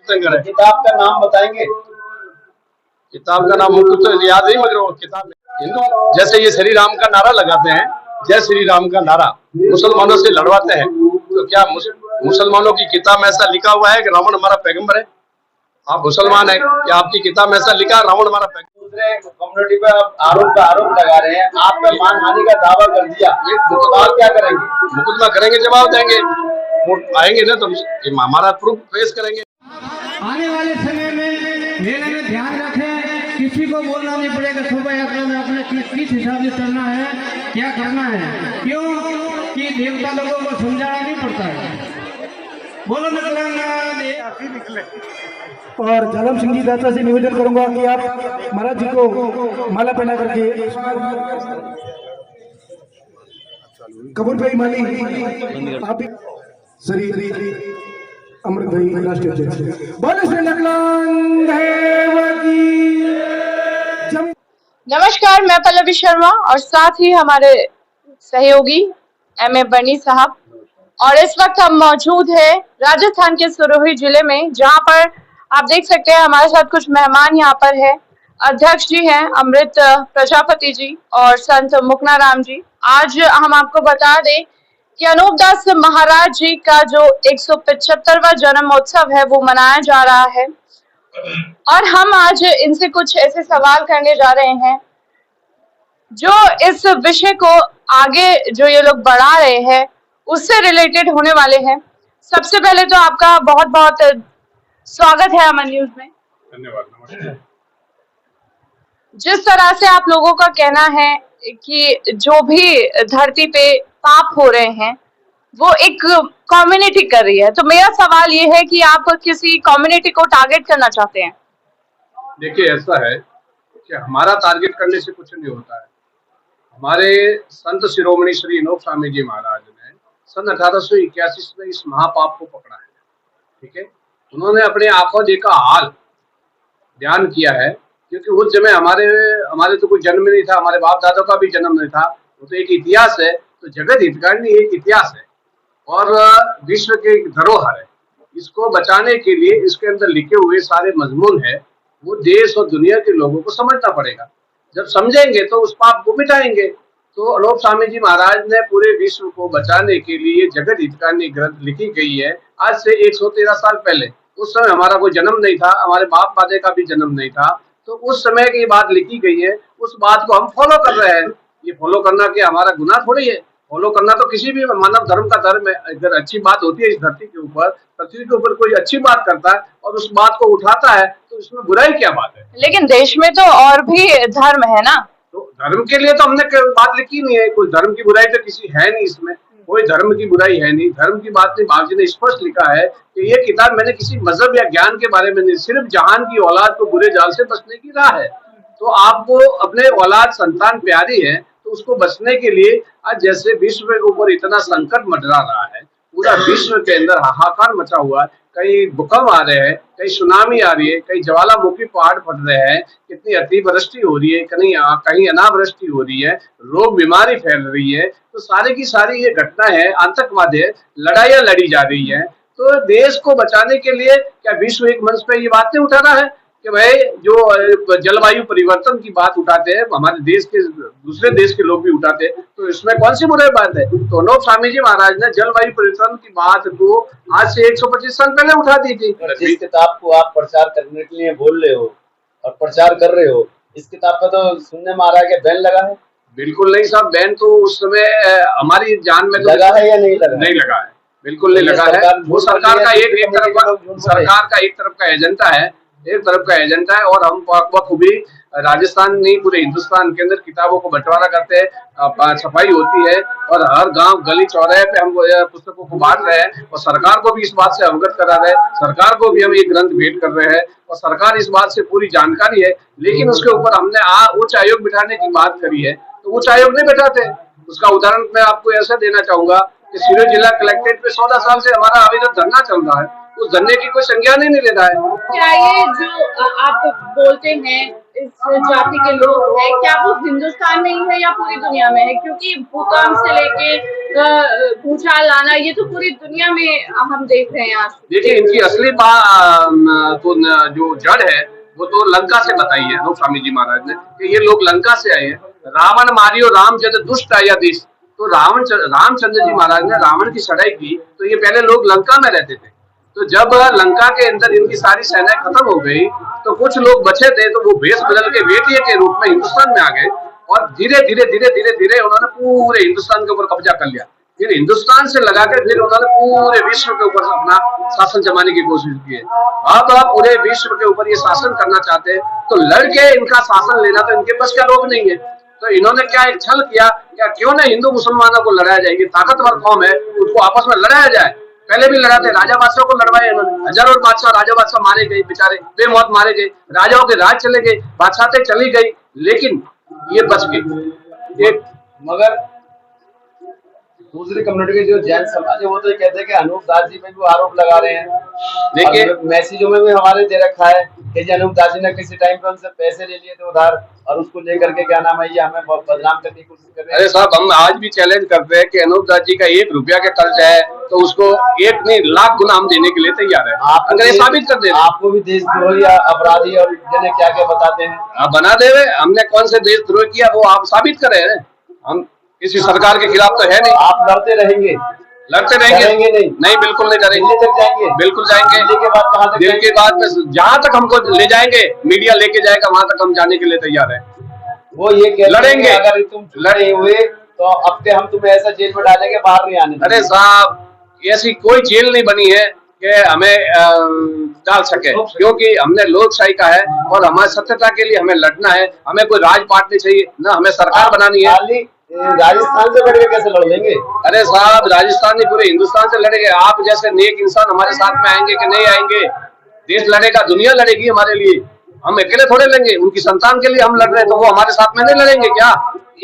तीर्थंकर है। किताब का नाम बताएंगे? किताब का नाम मुझको तो याद नहीं, मगर वो किताब हिंदू, जैसे ये श्री राम का नारा लगाते हैं, जय श्री राम का नारा मुसलमानों से लड़वाते हैं, तो क्या मुसलमानों की किताब में ऐसा लिखा हुआ है कि रावण हमारा पैगंबर है? आप मुसलमान है, क्या आपकी किताब में ऐसा लिखा है रावण हमारा पैगंबर? दूसरे कम्युनिटी पे आरोप लगा रहे हैं, आप पे मानहानि का दावा कर दिया, आप क्या करेंगे? मुकदमा करेंगे, जवाब देंगे, कोर्ट आएंगे ना तो हमारा प्रूफ पेश करेंगे। आने वाले समय में मेले में ध्यान रखें, किसी को बोलना नहीं पड़ेगा शोभा यात्रा में अपने किस हिसाब से चलना है, क्या करना है, क्यों कि देवता लोगों को समझाना नहीं पड़ता है। बोलो निकले। और जालम सिंह जी दाता से निवेदन करूंगा कि आप महाराज जी को माला पहना करके कपूर भाई माली आप श्री अमृत भाई राष्ट्रीय अध्यक्ष बोले श्री नकलांग नमस्कार, मैं पल्लवी शर्मा और साथ ही हमारे सहयोगी एम ए बनी साहब, और इस वक्त हम मौजूद है राजस्थान के सिरोही जिले में, जहां पर आप देख सकते हैं हमारे साथ कुछ मेहमान यहाँ पर है। अध्यक्ष जी हैं अमृत प्रजापति जी और संत मुकनाराम जी। आज हम आपको बता दें कि अनूपदास महाराज जी का जो 175वां जन्मोत्सव है वो मनाया जा रहा है, और हम आज इनसे कुछ ऐसे सवाल करने जा रहे हैं जो इस विषय को आगे जो ये लोग बढ़ा रहे हैं उससे रिलेटेड होने वाले हैं। सबसे पहले तो आपका बहुत बहुत स्वागत है अमन न्यूज में। धन्यवाद, नमस्कार। जिस तरह से आप लोगों का कहना है कि जो भी धरती पे पाप हो रहे हैं वो एक कम्युनिटी कर रही है, तो मेरा सवाल ये है कि आप किसी कम्युनिटी को टारगेट करना चाहते हैं? देखिए, ऐसा है कि हमारा टारगेट करने से कुछ नहीं होता है। हमारे संत शिरोमणि श्री अनूप स्वामी जी महाराज ने सन 1881 में इस महापाप को पकड़ा है। ठीक है, उन्होंने अपने आंखों देखा हाल ध्यान किया है, क्योंकि उस समय हमारे तो कोई जन्म नहीं था, हमारे बाप दादा का भी जन्म नहीं था, वो तो एक इतिहास है। तो जगत हितकारिणी एक इतिहास है और विश्व के एक धरोहर है। इसको बचाने के लिए इसके अंदर लिखे हुए सारे मजमून है, वो देश और दुनिया के लोगों को समझना पड़ेगा। जब समझेंगे तो उस पाप को मिटाएंगे। तो अनूप स्वामी जी महाराज ने पूरे विश्व को बचाने के लिए जगत हितकारिणी ग्रंथ लिखी गई है आज से 113 साल पहले। उस समय हमारा कोई जन्म नहीं था, हमारे बाप दादे का भी जन्म नहीं था, तो उस समय की बात लिखी गई है। उस बात को हम फॉलो कर रहे हैं। ये फॉलो करना कि हमारा गुनाह थोड़ी है। फॉलो करना तो किसी भी मानव धर्म का धर्म है। अगर अच्छी बात होती है इस धरती के ऊपर, पृथ्वी के ऊपर कोई अच्छी बात करता है और उस बात को उठाता है, तो इसमें बुराई क्या बात है? लेकिन देश में तो और भी धर्म है ना, तो धर्म के लिए तो हमने बात लिखी नहीं है। कोई धर्म की बुराई तो किसी है नहीं, इसमें कोई धर्म की बुराई है नहीं, धर्म की बात नहीं। बाबू जी ने स्पष्ट लिखा है कि ये किताब मैंने किसी मजहब या ज्ञान के बारे में नहीं, सिर्फ जहान की औलाद को बुरे जाल से बचने की राह है। तो आपको अपने औलाद संतान प्यारी है, तो उसको बचने के लिए आज जैसे विश्व के ऊपर इतना संकट मंडरा रहा है, पूरा विश्व के अंदर हाहाकार मचा हुआ है, कहीं भूकंप आ रहे हैं, कहीं सुनामी आ रही है, कहीं ज्वालामुखी पहाड़ फट रहे हैं, कितनी अतिवृष्टि हो रही है, कहीं अनावृष्टि हो रही है, रोग बीमारी फैल रही है। तो सारी की सारी ये घटना है, आतंकवाद है, लड़ाइयां लड़ी जा रही है। तो देश को बचाने के लिए क्या विश्व एक मंच पे ये बात नहीं उठा रहा है कि भाई जो जलवायु परिवर्तन की बात उठाते हैं, हमारे देश के दूसरे देश के लोग भी उठाते हैं, तो इसमें कौन सी बुरी बात है? तो अनूप स्वामी जी महाराज ने जलवायु परिवर्तन की बात को आज से 125 साल पहले उठा दी थी। जिस किताब को आप प्रचार करने के लिए बोल रहे हो और प्रचार कर रहे हो, इस किताब पर तो सुनने में आ रहा है कि बैन लगा है। बिल्कुल नहीं साहब, बैन तो उस समय हमारी जान में लगा है या नहीं लगा? नहीं लगा है, बिल्कुल नहीं लगा है। वो सरकार का एक तरफ का एजेंडा है, एक तरफ का एजेंडा है। और हम बखूबी राजस्थान नहीं पूरे हिंदुस्तान के अंदर किताबों को बंटवारा करते हैं, छपाई होती है और हर गांव गली चौराहे पे हम पुस्तकों को बांट रहे हैं और सरकार को भी इस बात से अवगत करा रहे हैं। सरकार को भी हम ये ग्रंथ भेंट कर रहे हैं और सरकार इस बात से पूरी जानकारी है। लेकिन उसके ऊपर हमने उच्च आयोग बिठाने की बात करी है, तो उच्च आयोग नहीं बैठाते। उसका उदाहरण मैं आपको ऐसा देना चाहूंगा कि सिरोही जिला कलेक्ट्रेट पे 14 साल से हमारा अविरत धरना चल रहा है, उस धरने की कोई संज्ञान ही नहीं ले रहा है। क्या ये जो आप बोलते हैं इस जाति के लोग हैं, क्या वो हिंदुस्तान में ही है या पूरी दुनिया में है? क्योंकि भूकंप से लेके भूचाल आना, ये तो पूरी दुनिया में हम देख रहे हैं आज। देखिए, इनकी असली जो जड़ है वो तो लंका से बताई है लोक स्वामी जी महाराज ने कि ये लोग लंका से आए हैं। रावण मारियो राम जद दुष्ट आया देश। तो रामचंद्र जी महाराज ने रावण की चढ़ाई की तो ये पहले लोग लंका में रहते थे। तो जब लंका के अंदर इनकी सारी सेनाएं खत्म हो गई तो कुछ लोग बचे थे, तो वो भेष बदल के बेटिया के रूप में हिंदुस्तान में आ गए और धीरे धीरे उन्होंने पूरे हिंदुस्तान के ऊपर कब्जा कर लिया। फिर हिंदुस्तान से लगाकर फिर उन्होंने पूरे विश्व के ऊपर अपना शासन जमाने की कोशिश की है। अब पूरे विश्व के ऊपर ये शासन करना चाहते हैं, तो लड़के इनका शासन लेना तो इनके बस का रोग नहीं है। तो इन्होंने क्या एक छल किया, क्या क्यों ना हिंदू मुसलमानों को लड़ाया जाएगी, ताकतवर कौम है उसको आपस में लड़ाया जाए। पहले भी लड़ाते, राजा बादशाह को लड़वाए इन्होंने, हजारों बादशाह राजा बादशाह मारे गए, बेचारे बेमौत मारे गए, राजाओं के राज चले गए, बादशाहतें चली गई, लेकिन ये बच गए। एक मगर दूसरी कम्युनिटी के जो जैन समाज है वो तो ये कहते हैं कि अनूप दास जी पे भी आरोप लगा रहे हैं। देखिए, मैसेजों में भी हमारे दे रखा है कि अनूप दास जी ने किसी टाइम पे उनसे पैसे ले लिए थे उधार और उसको लेकर के क्या नाम है ये हमें बदनाम करने की कोशिश कर रहे हैं। अरे साहब, हम आज भी चैलेंज करते हैं कि अनूप दास जी का 1 रुपया का कर्ज है तो उसको 1 नहीं लाख गुना हम देने के लिए तैयार है। अगर ये साबित कर दे, आपको भी देशद्रोही या अपराधी और जिन्हें क्या क्या बताते हैं आप बना दे। हमने कौन से देशद्रोह किया वो आप साबित करें। हम किसी सरकार के खिलाफ तो है नहीं। आप लड़ते रहेंगे नहीं, बिल्कुल नहीं डरेंगे। दिल्ली तक जाएंगे, बिल्कुल जाएंगे। दिल्ली के बाद कहाँ तक? दिल्ली के बाद में जहाँ तक हमको ले जाएंगे, मीडिया लेके जाएगा, वहां तक हम जाने के लिए तैयार है। वो ये कहते लड़ेंगे, हैं अगर तुम लड़े हुए तो अब के हम तुम्हें ऐसा जेल में डालेंगे, बाहर नहीं आने। अरे साहब, ऐसी कोई जेल नहीं बनी है कि हमें डाल सके, क्योंकि हमने लोकशाही का है और हमारी सत्यता के लिए हमें लड़ना है। हमें कोई राज पार्टी चाहिए ना, हमें सरकार बनानी है। राजस्थान से बढ़ के कैसे लड़ लेंगे? अरे साहब, राजस्थान नहीं, पूरे हिंदुस्तान से लड़ेंगे। आप जैसे नेक इंसान हमारे साथ में आएंगे कि नहीं आएंगे? देश लड़ेगा, दुनिया लड़ेगी हमारे लिए। हम अकेले थोड़े लेंगे, उनकी संतान के लिए हम लड़ रहे हैं तो वो हमारे साथ में नहीं लड़ेंगे क्या?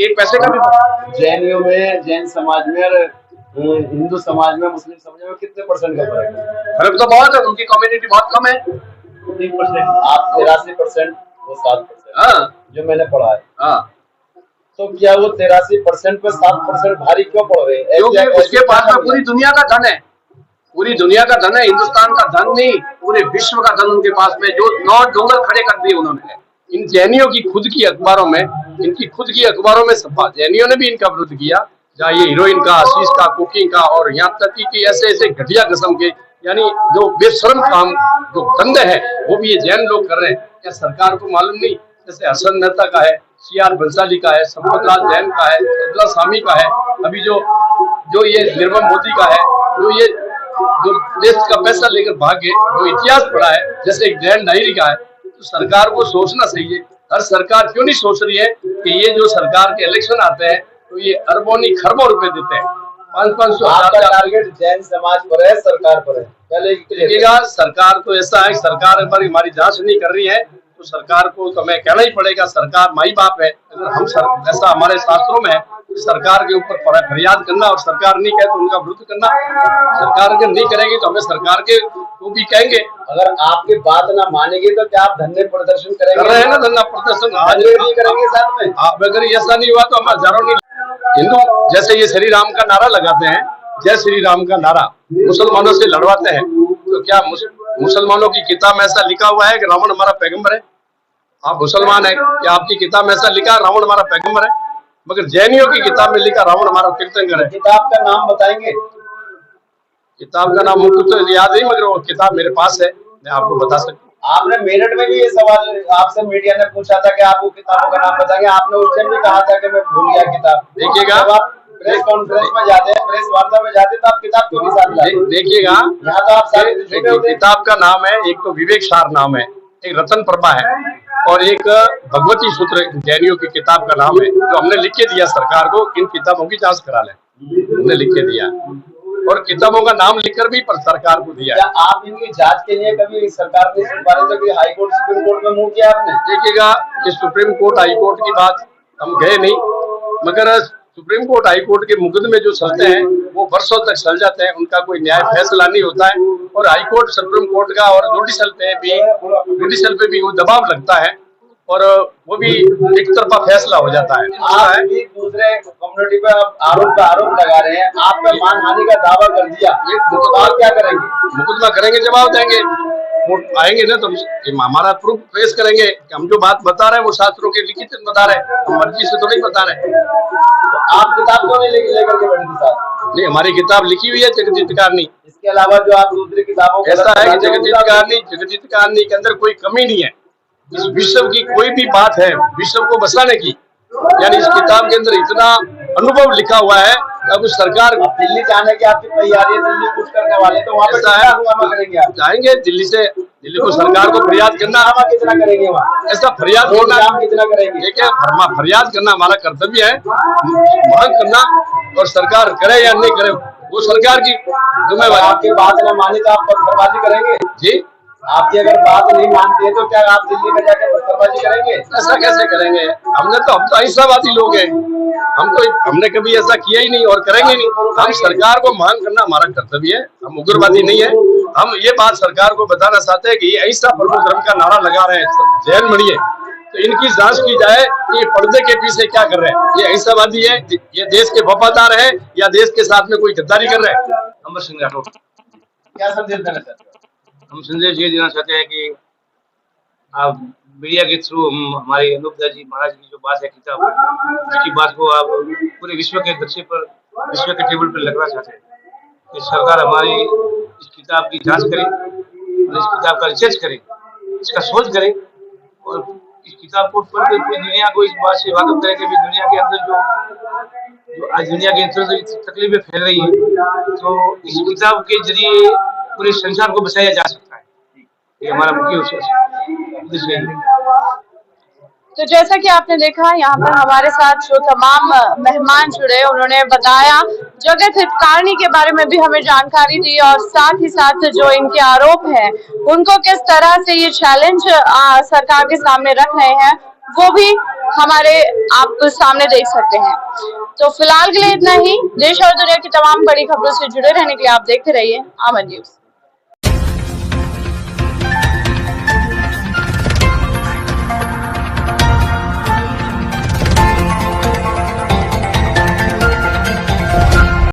एक पैसे का भी। जैनियों में, जैन समाज में और हिंदू समाज में, मुस्लिम समाज में कितने % का फर्क है? फर्क तो बहुत है, उनकी कम्युनिटी बहुत कम है। 3%, आप 83%, वो 7%। हाँ, जो मैंने पढ़ा है। हाँ। तो क्या वो 83% पे 7% भारी क्यों पड़ रहे हैं? क्योंकि उसके पास में पूरी दुनिया का धन है, पूरी दुनिया का धन है, हिंदुस्तान का धन नहीं, पूरे विश्व का धन उनके पास में, जो 9 डोंगर खड़े कर दिए उन्होंने। इन जैनियों की खुद की अखबारों में, इनकी खुद की अखबारों में जैनियों ने भी इनका विरोध किया, चाहे ये हीरोइन का, आशीष का, कुकिंग का, और यहाँ तक कि ऐसे घटिया किस्म के, यानी जो बेशर्म काम, जो धंधे है वो भी ये जैन लोग कर रहे हैं। क्या सरकार को मालूम नहीं? जैसे हसन मेहता का है, CR बंसाली का है, संपत लाल जैन का है, सदला स्वामी का है, अभी जो ये निर्मल मोदी का है, जो देश का पैसा लेकर भागे, जो इतिहास पढ़ा है, जैसे एक ग्रैंड डायरी का है। तो सरकार को सोचना चाहिए। हर सरकार क्यों नहीं सोच रही है कि ये जो सरकार के इलेक्शन आते हैं तो ये अरबों नहीं खरबों रुपए देते हैं, 500 हजार। टारगेट जैन समाज पर है, सरकार पर है? पहले देखिएगा, सरकार तो ऐसा है, सरकार पर हमारी जांच नहीं कर रही है तो सरकार को तो हमें कहना ही पड़ेगा, सरकार माई बाप है। अगर हम ऐसा हमारे शास्त्रों में है कि सरकार के ऊपर फरियाद करना, और सरकार नहीं कहे तो उनका विरोध करना। सरकार अगर नहीं करेगी तो हमें सरकार के को भी कहेंगे। अगर आपकी बात ना मानेगी तो क्या आप धरने प्रदर्शन करेंगे? कर रहे हैं ना धरना प्रदर्शन, आज नहीं करेंगे साथ में? आप अगर ऐसा नहीं हुआ तो हम हजारों नहीं। हिंदू जैसे ये श्री राम का नारा लगाते हैं, जय श्री राम का नारा मुसलमानों से लड़वाते हैं, तो क्या मुसलमानों की किताब में ऐसा लिखा हुआ है कि रावण हमारा पैगंबर है? आप मुसलमान है, क्या आपकी किताब में ऐसा लिखा रावण हमारा पैगंबर है? मगर जैनियों की किताब में लिखा रावण हमारा कीर्तनकर है। किताब का नाम बताएंगे? किताब का नाम मुझको तो याद नहीं, मगर वो किताब मेरे पास है, मैं आपको बता सकता हूँ। आपने मेरठ में भी ये सवाल आपसे मीडिया ने पूछा था कि आपको किताबों का नाम बताएंगे, आपने उस टाइम भी कहा था कि मैं भूल गया किताब। देखिएगा, जब आप प्रेस कॉन्फ्रेंस में जाते हैं, प्रेस वार्ता में जाते हैं, तो आप किताब क्यों नहीं साथ लाते? देखिएगा, यहाँ तो आप सारे किताब का नाम है, एक तो विवेक सार नाम है, एक रतन प्रभा है, और एक भगवती सूत्र जैनियों की किताब का नाम है, जो हमने लिख के दिया सरकार को। इन किताबों की जांच करा लें, हमने लिख के दिया, और किताबों का नाम लिखकर भी पर सरकार को दिया। क्या आप इनकी जांच के लिए कभी सरकार ने सिफारिश की? हाई कोर्ट, सुप्रीम कोर्ट में मुंह किया आपने? देखिएगा कि सुप्रीम कोर्ट, हाई कोर्ट की बात हम गए नहीं, मगर सुप्रीम कोर्ट, हाई कोर्ट के मुकदमे जो चलते हैं वो वर्षों तक चल जाते हैं, उनका कोई न्याय फैसला नहीं होता है। और हाई कोर्ट, सुप्रीम कोर्ट का और जुडिशल पे भी वो दबाव लगता है, और वो भी एक तरफा फैसला हो जाता है। आप भी दूसरे कम्युनिटी पे आरोप लगा रहे हैं, आप पे मानहानि का दावा कर दिया, तो आप क्या करेंगे? मुकदमा करेंगे, जवाब देंगे, कोर्ट आएंगे ना तो हम हमारा प्रूफ पेश करेंगे कि हम जो बात बता रहे हैं वो शास्त्रों के लिखित बता रहे हैं, हम मर्जी से तो नहीं बता रहे। तो आप किताब क्यों नहीं लेकर के बैठे थे साथ? नहीं, हमारी किताब लिखी हुई है जगजीत कारनी। इसके अलावा जो आप दूसरी किताबों ऐसा है कि जगजीत कारनी के अंदर कोई कमी नहीं है। इस विश्व की कोई भी बात है विश्व को बसाने की, यानी इस किताब के अंदर इतना अनुभव लिखा हुआ है। अब सरकार दिल्ली जाने की आपकी तैयारी है, दिल्ली कुछ करने वाले, तो वहाँ ऐसा है, करेंगे आप? जाएंगे दिल्ली को सरकार को फरियाद करना, कितना करेंगे वहाँ? ऐसा फरियाद करना कितना करेंगे? देखिए, फरियाद करना हमारा कर्तव्य है, मांग करना, और सरकार करे या नहीं करे वो सरकार की जिम्मेवारी। आपकी बात न माने तो आप पत्थरबाजी करेंगे? जी, आपकी अगर बात नहीं मानते तो क्या आप दिल्ली में जाकर पत्थरबाजी करेंगे? ऐसा कैसे करेंगे? हम तो अहिंसावादी लोग हैं, हमने कभी ऐसा किया ही नहीं और करेंगे नहीं। हम सरकार को मांग करना हमारा कर्तव्य है, हम उग्रवादी नहीं है। हम ये बात सरकार को बताना चाहते हैं कि ये अहिंसा परमो धर्म का नारा लगा रहे हैं जैन मणिये, तो इनकी जांच की जाए कि ये पर्दे के पीछे क्या कर रहे हैं। ये अहिंसावादी है, ये देश के वफादार है या देश के साथ में कोई गद्दारी कर रहे हैं? अमर सिंह राठौर। क्या संदेश देना चाहते हो? हम संदेश ये देना चाहते हैं कि आप मीडिया के थ्रू हम हमारे अनूपदा जी महाराज की जो बात है किताब, उसकी बात को आप पूरे विश्व के दर्शे पर, विश्व के टेबल पर लगना चाहते हैं कि सरकार हमारी इस किताब की जांच करे और इस किताब का रिसर्च करे, इसका शोध करे और इस किताब को पढ़कर पूरी दुनिया को इस बात से वाकिफ करे कि भी दुनिया के अंदर जो आज दुनिया के अंदर जो तकलीफें फैल रही है, तो इस किताब के जरिए पूरे संसार को बचाया जा सकता है। ये हमारा मुख्य उद्देश्य है। तो जैसा कि आपने देखा यहाँ पर हमारे साथ जो तमाम मेहमान जुड़े, उन्होंने बताया जगजीत कारनी के बारे में भी हमें जानकारी दी, और साथ ही साथ जो इनके आरोप हैं उनको किस तरह से ये चैलेंज सरकार के सामने रख रहे हैं वो भी हमारे आप सामने देख सकते हैं। तो फिलहाल के लिए इतना ही। देश और दुनिया की तमाम बड़ी खबरों से जुड़े रहने के लिए आप देखते रहिए अमन न्यूज।